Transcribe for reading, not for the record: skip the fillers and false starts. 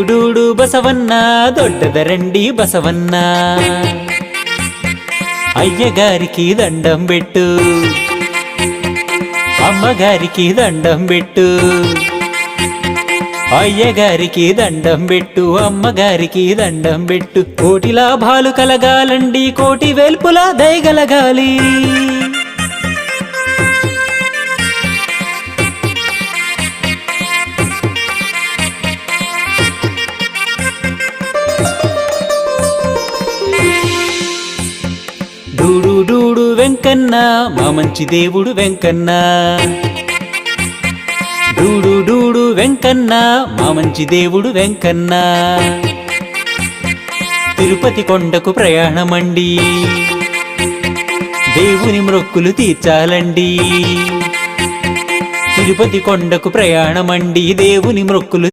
డూడు బసవన్న దొడ్డదరండి బసవన్న అయ్యగారికి దండం పెట్టు అమ్మగారికి దండం పెట్టు అయ్యగారికి దండం పెట్టు అమ్మగారికి దండం పెట్టు కోటి లాభాలు కలగాలండి కోటి వేల్పులా దయగలగాలి డూడు వెంకన్న మా మంచి దేవుడు వెంకన్న డూడు వెంకన్న మా మంచి దేవుడు వెంకన్న తిరుపతి కొండకు ప్రయాణమండి దేవుని మొక్కులు తీర్చాలండి తిరుపతి కొండకు ప్రయాణమండి దేవుని మొక్కులు